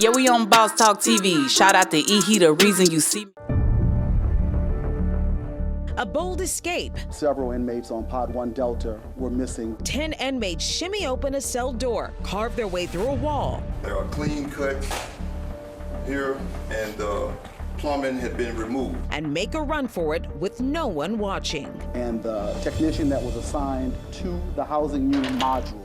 Yeah, we on Boss Talk TV. Shout out to E. He the reason you see me. A bold escape. Several inmates on Pod 1 Delta were missing. 10 inmates shimmy open a cell door, carve their way through a wall. There are clean cuts here, and the plumbing had been removed. And make a run for it with no one watching. And the technician that was assigned to the housing unit module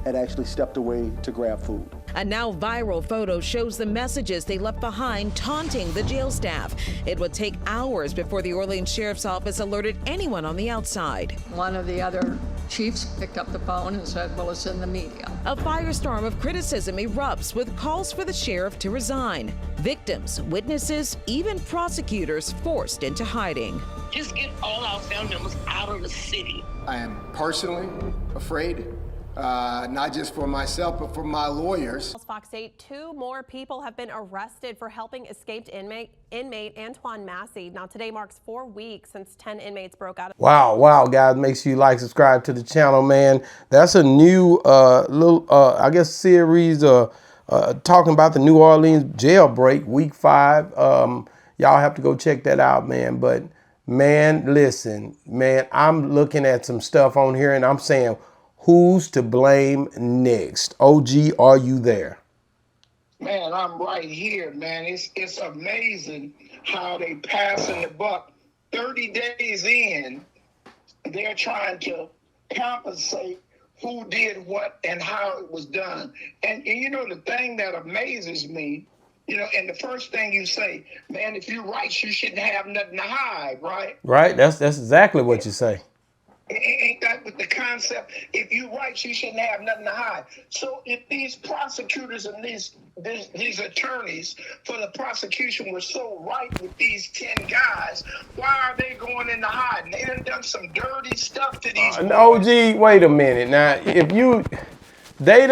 had actually stepped away to grab food. A now viral photo shows the messages they left behind taunting the jail staff. It would take hours before the Orleans Sheriff's Office alerted anyone on the outside. One of the other chiefs picked up the phone and said, well, it's in the media. A firestorm of criticism erupts with calls for the sheriff to resign. Victims, witnesses, even prosecutors forced into hiding. Just get all our family members out of the city. I am personally afraid. Not just for myself, but for my lawyers. Fox 8, 2 more people have been arrested for helping escaped inmate Antoine Massey. Now today marks 4 weeks since 10 inmates broke out. Wow, guys, make sure you like, subscribe to the channel, man. That's a new I guess series talking about the New Orleans jailbreak, week 5. Y'all have to go check that out, man. But man, listen, man, I'm looking at some stuff on here and I'm saying, who's to blame next? OG, are you there? Man, I'm right here, man. It's amazing how they passing the buck. 30 days in, they're trying to compensate who did what and how it was done. And you know, the thing that amazes me, you know, and the first thing you say, man, if you're right, you shouldn't have nothing to hide, right? Right, that's exactly what you say. Ain't that with the concept? If you're right, you shouldn't have nothing to hide. So if these prosecutors and these attorneys for the prosecution were so right with these 10 guys, why are they going into hiding? They done some dirty stuff to these OG, wait a minute. Now, if you, they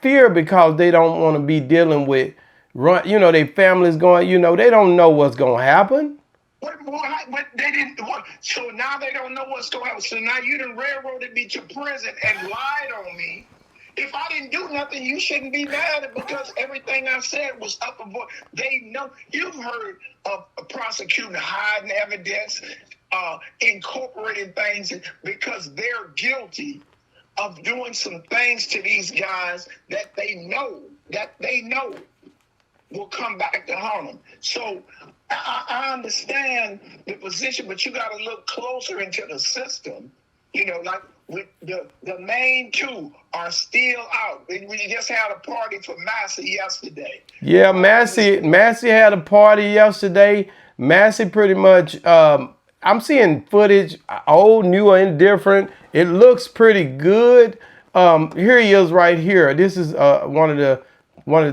fear because they don't want to be dealing with, you know, their families going, you know, they don't know what's going to happen. But they didn't. So now they don't know what's going to happen. So now you done railroaded me to prison and lied on me. If I didn't do nothing, you shouldn't be mad at because everything I said was up above. They know. You've heard of a prosecutor hiding evidence, incorporating things because they're guilty of doing some things to these guys that they know will come back to haunt them. So I understand the position, but you got to look closer into the system. You know, like with the main 2 are still out. We just had a party for Massey yesterday. Yeah, Massey had a party yesterday. Massey pretty much, I'm seeing footage, old, new, or indifferent. It looks pretty good. Here he is right here. This is one of the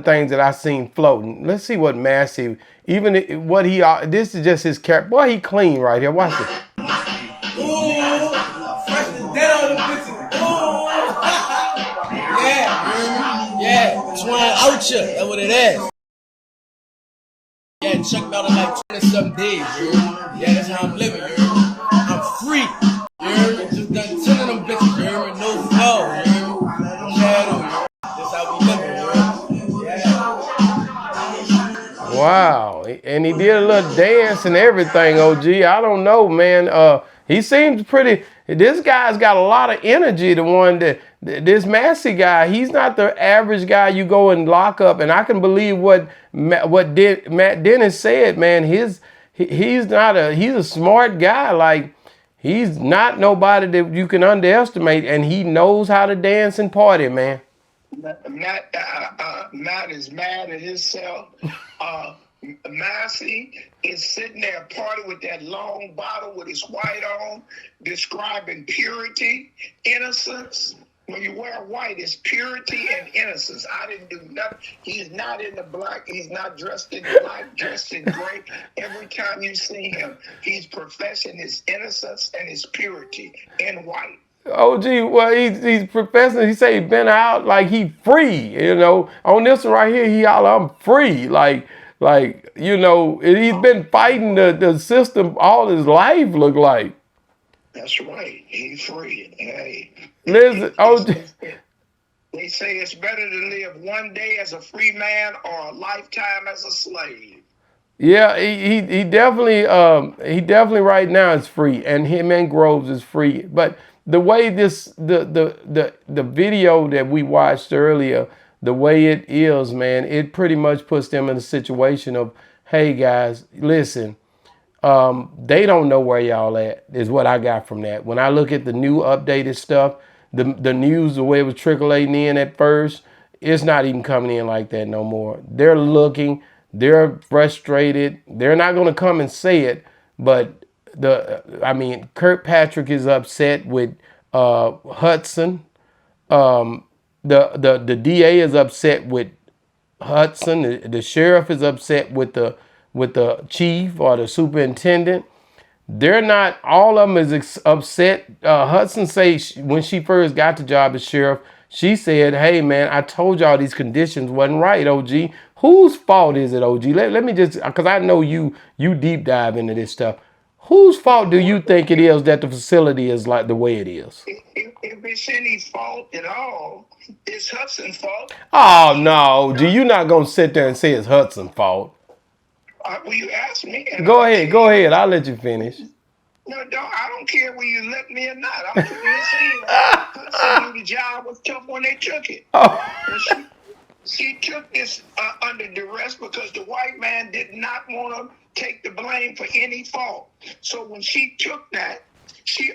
things that I seen floating. Let's see what Massey, even what he, this is just his character. Boy, he clean right here. Watch it. Ooh, fresh as dead on the bitches. Ooh. Yeah, Twine out ya. That's what it is. Yeah, check me out in like 20-something days, you heard? Yeah, that's how I'm living, you heard? I'm free, you heard? Just done 10 of them bitches, you heard? No flow, you heard? Shadow, you heard? That's how we living, you heard? Wow, and he did a little dance and everything, OG. I don't know, man. He seems pretty, this guy's got a lot of energy, the one that, this Massey guy, he's not the average guy you go and lock up. And I can believe what Matt Dennis said, man. He's a smart guy. Like, he's not nobody that you can underestimate, and he knows how to dance and party, man. Matt is mad at himself. Massey is sitting there partying with that long bottle with his white on, describing purity, innocence. When you wear white, it's purity and innocence. I didn't do nothing. He's not in the black. He's not dressed in black, dressed in gray. Every time you see him, he's professing his innocence and his purity in white. OG, well, he's professing. He say he's been out like he free, you know. On this one right here, he holler, I'm free. Like, you know, he's been fighting the system all his life, look like. That's right. He's free. Hey. Listen, OG. They say it's better to live one day as a free man or a lifetime as a slave. Yeah, he definitely right now is free, and him and Groves is free. But the way the video that we watched earlier, the way it is, man, it pretty much puts them in a situation of, hey guys, listen, they don't know where y'all at, is what I got from that. When I look at the new updated stuff, the news, the way it was trickling in at first, it's not even coming in like that no more. They're looking, they're frustrated. They're not going to come and say it, but Kirkpatrick is upset with Hutson. The DA is upset with Hutson. The sheriff is upset with the chief or the superintendent. They're not, all of them is upset. Hutson say when she first got the job as sheriff, she said, hey man, I told y'all these conditions wasn't right, OG. Whose fault is it, OG? Let me just, because I know you deep dive into this stuff. Whose fault do you think it is that the facility is like the way it is? If it's any fault at all, it's Hutson's fault. Oh no, OG, you're not going to sit there and say it's Hutson's fault. Well, you asked me. Go ahead. I'll let you finish. No, I don't care whether you let me or not. I'm just saying Hutson knew the job was tough when they took it. Oh. She took this under duress because the white man did not want to take the blame for any fault. So when she took that, she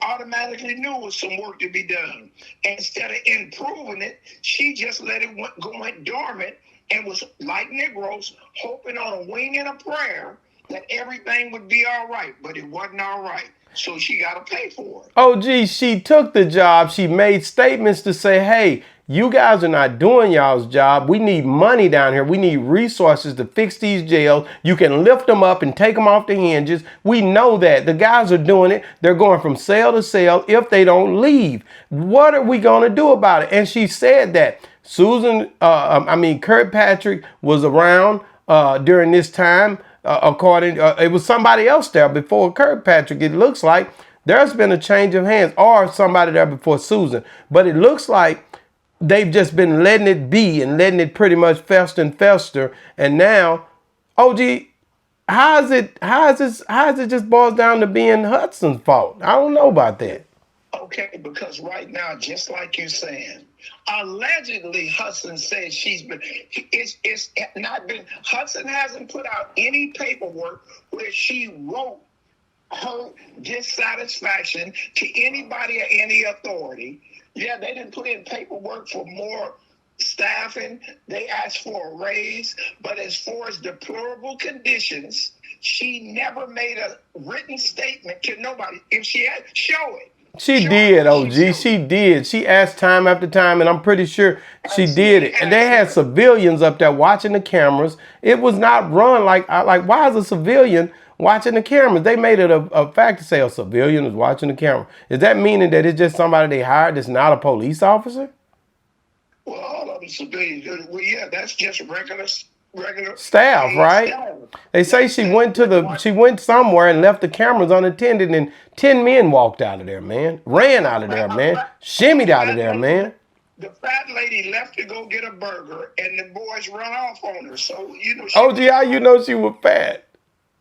automatically knew it was some work to be done. And instead of improving it, she just let it went dormant and was like Negroes, hoping on a wing and a prayer that everything would be all right, but it wasn't all right. So she got to pay for it. Oh, gee, she took the job. She made statements to say, hey, you guys are not doing y'all's job. We need money down here. We need resources to fix these jails. You can lift them up and take them off the hinges. We know that. The guys are doing it. They're going from cell to cell if they don't leave. What are we going to do about it? And she said that. Kirkpatrick was around during this time. It was somebody else there before Kirkpatrick. It looks like there's been a change of hands, or somebody there before Susan. But it looks like they've just been letting it be and letting it pretty much fester and fester. And now, OG, how is it just boils down to being Hutson's fault? I don't know about that. Okay, because right now, just like you're saying, allegedly Hutson says it's not been, Hutson hasn't put out any paperwork where she wrote her dissatisfaction to anybody or any authority. Yeah, they didn't put in paperwork for more staffing. They asked for a raise. But as far as deplorable conditions, she never made a written statement to nobody. If she had, show it. She did, OG. She did. She asked time after time, and I'm pretty sure she did it. And they had civilians up there watching the cameras. It was not run like why is a civilian watching the cameras? They made it a fact to say a civilian is watching the camera. Is that meaning that it's just somebody they hired that's not a police officer? Well, all of them civilians. Well, yeah, that's just regular staff, right? Staff. They say she went somewhere and left the cameras unattended, and 10 men walked out of there, man. Ran out of there, man. Shimmied out of there, man. The fat lady left to go get a burger, and the boys run off on her. So, you know. OG, how you know she was fat?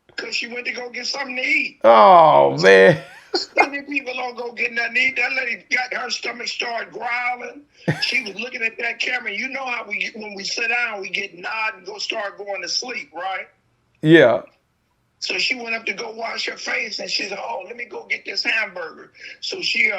Because she went to go get something to eat. Oh, man. Skinny people don't go get nothing to eat. That lady got her stomach started growling. She was looking at that camera. You know how when we sit down, we get nod and start going to sleep, right? Yeah. So she went up to go wash her face, and she said, "Oh, let me go get this hamburger." So she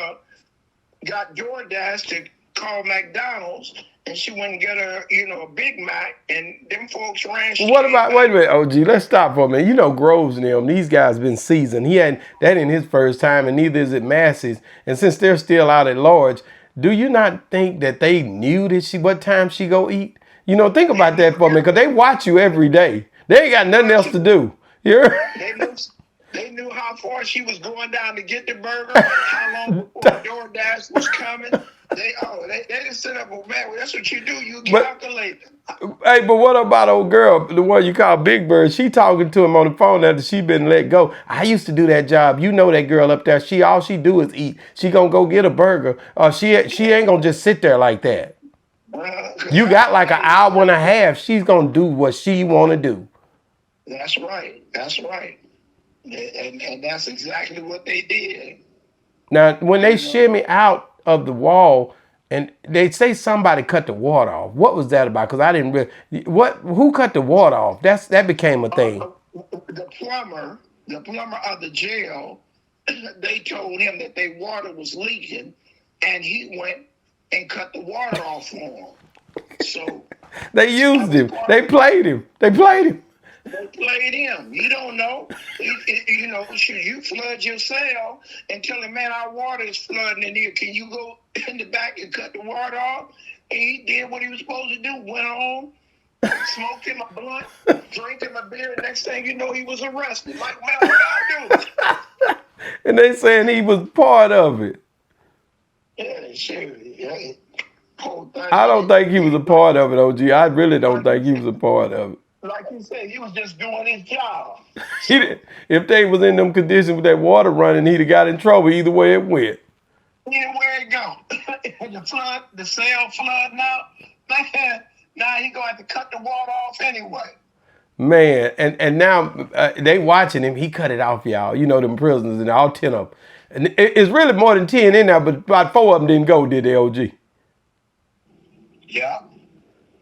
got DoorDash to call McDonald's, and she went and got her, a Big Mac, and them folks ran. What about, wait a minute, OG, let's stop for a minute. You know Groves and them, these guys been seasoned. He hadn't, that ain't his first time, and neither is it Massey's. And since they're still out at large, do you not think that they knew that what time she go eat? Think about that for a minute, because they watch you every day. They ain't got nothing else to do. They knew how far she was going down to get the burger, how long before DoorDash was coming. They just sit up, man, that's what you do. You calculate. Hey, but what about old girl, the one you call Big Bird? She talking to him on the phone after she been let go. I used to do that job. You know that girl up there. All she do is eat. She gonna go get a burger. She ain't gonna just sit there like that. You got like an hour and a half. She's going to do what she want to do. That's right. That's right. And that's exactly what they did. Now, when they shimmy out of the wall and they say somebody cut the water off, what was that about? Because I didn't really, who cut the water off? That became a thing. The plumber of the jail, they told him that their water was leaking, and he went and cut the water off for him. So they used him. They played him. They played him. You don't know. You know, should you flood your cell and tell him, man, our water is flooding in here. Can you go in the back and cut the water off? And he did what he was supposed to do. Went home, smoked him a blunt, drank him a beer. Next thing you know, he was arrested. Like, man, what I do? And they saying he was part of it. Yeah, sure. Yeah. I don't think he was a part of it, OG. I really don't think he was a part of it. Like you said, he was just doing his job. If they was in them conditions with that water running, he'd have got in trouble either way it went. Either way it go. the cell flooding out, man, now he gonna have to cut the water off anyway. Man, and now they watching him. He cut it off, y'all. You know them prisoners and all 10 of them. And it's really more than 10 in there, but about 4 of them didn't go, did they, OG? Yeah.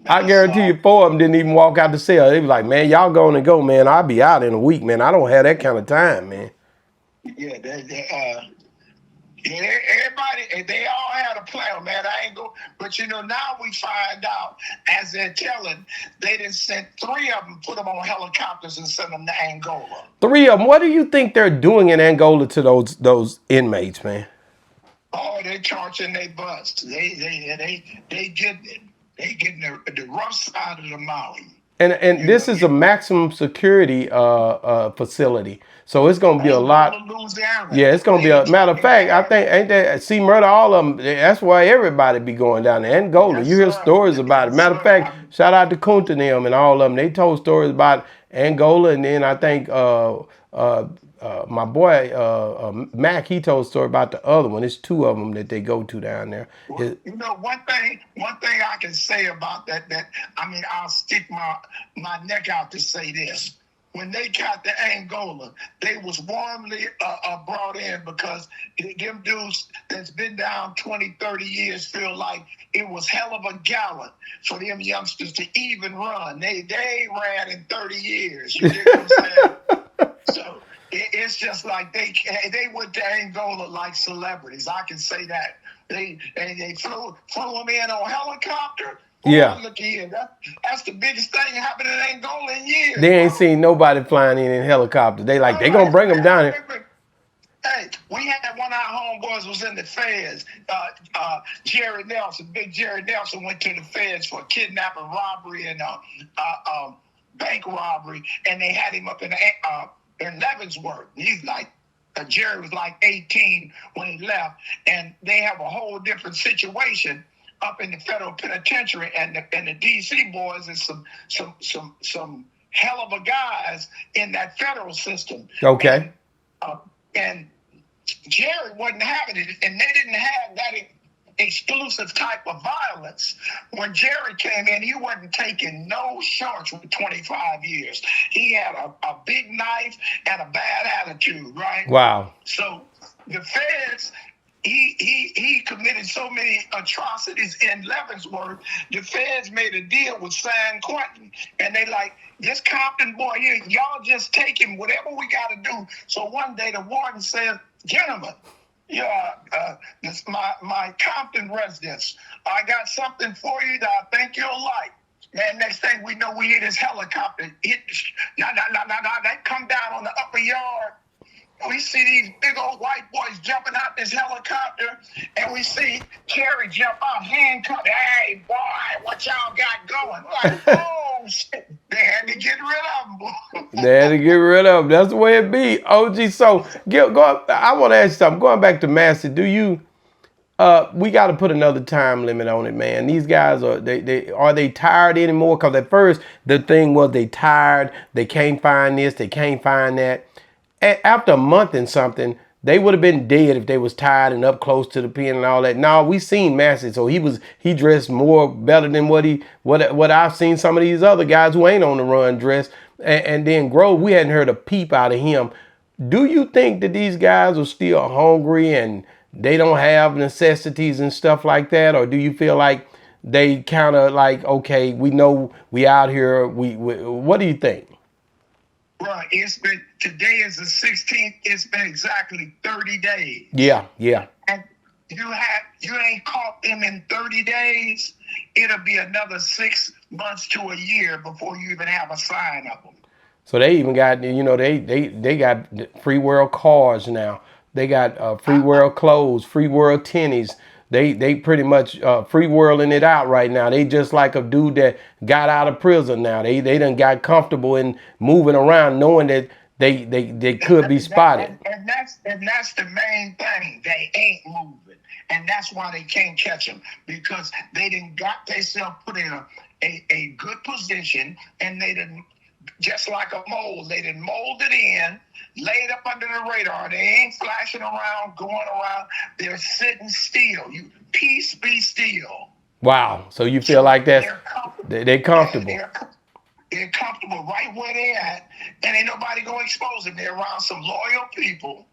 I guarantee you 4 of them didn't even walk out the cell. They was like, man, y'all going to go, man. I'll be out in a week, man. I don't have that kind of time, man. Yeah, everybody, they all had a plan, man. I ain't go, but you know, now we find out, as they're telling, they done sent 3 of them, put them on helicopters and sent them to Angola. 3 of them. What do you think they're doing in Angola to those inmates, man? Oh, they torching their butts. They getting the rough side of the mountain. And this is a maximum security facility. So it's going to be a lot. Yeah, it's going to be a matter of fact. I think, ain't that, see, murder, all of them. That's why everybody be going down to Angola. You hear stories about it. Matter of fact, shout out to Kunta and them and all of them. They told stories about Angola. And then I think my boy Mac, he told a story about the other one. It's 2 of them that they go to down there. Well, you know, one thing I can say about that I mean, I'll stick my neck out to say this. When they got to Angola, they was warmly brought in because them dudes that's been down 20, 30 years feel like it was hell of a gallop for them youngsters to even run. They ran in 30 years. You get what I'm saying? So it's just like they went to Angola like celebrities. I can say that. They flew them in on helicopter. Yeah. Look here, that's the biggest thing happening in Angola in years. They ain't seen nobody flying in helicopters. They like, they gonna bring them down here. Hey, we had one of our homeboys was in the feds. Jerry Nelson, big Jerry Nelson, went to the feds for kidnapping, robbery, and bank robbery, and they had him up in Leavenworth. He's like, Jerry was like 18 when he left, and they have a whole different situation up in the federal penitentiary, and the DC boys is some hell of a guys in that federal system. Okay. And Jerry wasn't having it, and they didn't have that exclusive type of violence. When Jerry came in, he wasn't taking no shorts with 25 years. He had a big knife and a bad attitude, right? Wow. So the feds, he committed so many atrocities in Leavenworth. The feds made a deal with San Quentin, and they like, this Compton boy here, y'all just take him, whatever we got to do. So one day the warden said, gentlemen, this my Compton residents, I got something for you that I think you'll like. Man, next thing we know, we hear this helicopter hit. They come down on the upper yard. We see these big old white boys jumping out this helicopter, and we see Jerry jump out handcuffed. Hey, boy, what y'all got going? Like, oh, shit. They had to get rid of them, boy. They had to get rid of them. That's the way it be. OG, so I want to ask you something. Going back to Massey, do you, we got to put another time limit on it, man. These guys, are they tired anymore? Because at first, the thing was they tired. They can't find this. They can't find that. After a month and something, they would have been dead if they was tired and up close to the pen and all that. No, we seen Massey, so he dressed more better than what I've seen some of these other guys who ain't on the run dress. And then Grove, we hadn't heard a peep out of him. Do you think that these guys are still hungry and they don't have necessities and stuff like that? Or do you feel like they kind of like, okay, we know we out here, what do you think? Right, today is the 16th, it's been exactly 30 days. Yeah. And you ain't caught them in 30 days, it'll be another 6 months to a year before you even have a sign of them. So they even got, they got free world cars now. They got free world clothes, free world tennies. They pretty much free worlding it out right now. They just like a dude that got out of prison now. They done got comfortable in moving around, knowing that they could be spotted. And that's the main thing. They ain't moving, and that's why they can't catch them, because they done got themselves put in a good position, and they done, just like a mold, they done molded in, laid up under the radar. They ain't flashing around, going around. They're sitting still. Peace be still. Wow. So you feel like they're comfortable. They're comfortable right where they're at, and ain't nobody gonna expose them. They're around some loyal people.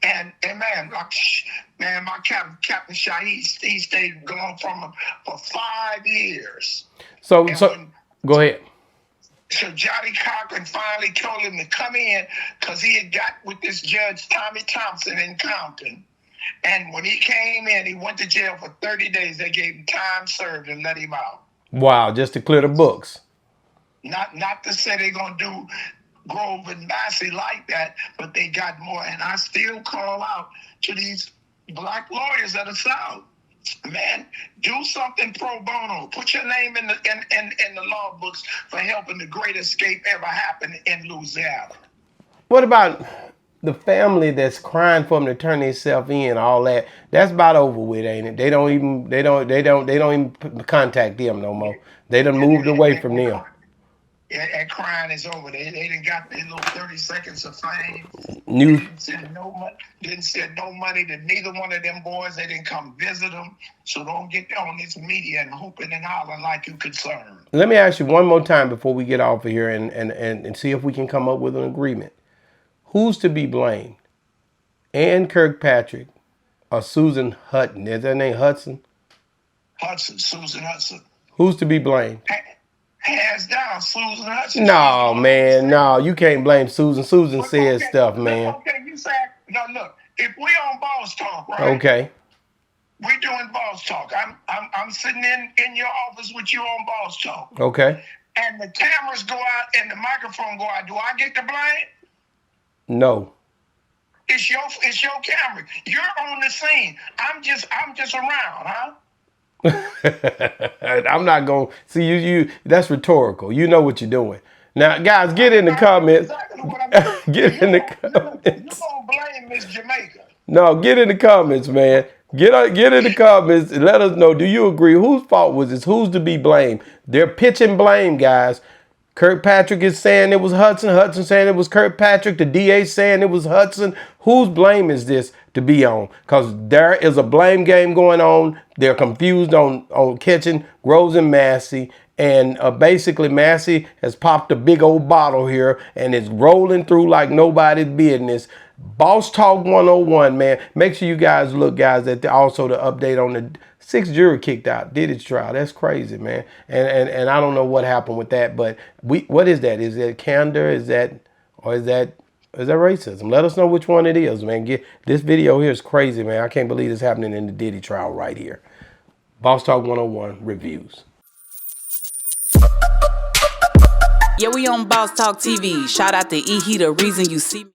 And man, my Captain Shahid, he stayed gone from them for 5 years. So go ahead. So Johnny Cochran finally told him to come in because he had got with this judge, Tommy Thompson, in Compton. And when he came in, he went to jail for 30 days. They gave him time served and let him out. Wow, just to clear the books. Not to say they're going to do Grove and Massey like that, but they got more. And I still call out to these black lawyers of the South. Man, do something pro bono. Put your name in the law books for helping the great escape ever happen in Louisiana. What about the family that's crying for them to turn themselves in? All that, that's about over with, ain't it? They don't even contact them no more. They done moved away from them. And crying is over. They done got their little 30 seconds of fame. Didn't send no money to neither one of them boys. They didn't come visit them. So don't get on this media and hooping and hollering like you concerned. Let me ask you one more time before we get off of here and see if we can come up with an agreement. Who's to be blamed? Ann Kirkpatrick or Susan Hutton? Is that name Hutson? Hutson, Susan Hutson. Who's to be blamed? Hands down, Susan Hutson. No, man, no, you can't blame Susan. Susan says stuff, man. Okay, you said, no, look, if we on Boss Talk, right? Okay. We doing Boss Talk. I'm sitting in your office with you on Boss Talk. Okay. And the cameras go out and the microphone go out. Do I get the blame? No. It's your camera. You're on the scene. I'm just around, huh? I'm not going to see you. That's rhetorical. You know what you're doing. Now, guys, get in the comments. Get in the comments. You don't blame Miss Jamaica. No, get in the comments, man. Get in the comments and let us know. Do you agree? Whose fault was this? Who's to be blamed? They're pitching blame, guys. Kirkpatrick is saying it was Hutson. Hutson saying it was Kirkpatrick. The DA saying it was Hutson. Whose blame is this to be on? Because there is a blame game going on. They're confused on catching Groves and Massey. And basically Massey has popped a big old bottle here and is rolling through like nobody's business. Boss Talk 101, man. Make sure you guys look, guys, at also the update on the 6th jury kicked out. Did its trial. That's crazy, man. And I don't know what happened with that, but what is that? Is that candor? Is that racism? Let us know which one it is, man. This video here is crazy, man. I can't believe it's happening in the Diddy trial right here. Boss Talk 101 reviews. Yeah, we on Boss Talk TV. Shout out to E. He, the reason you see me.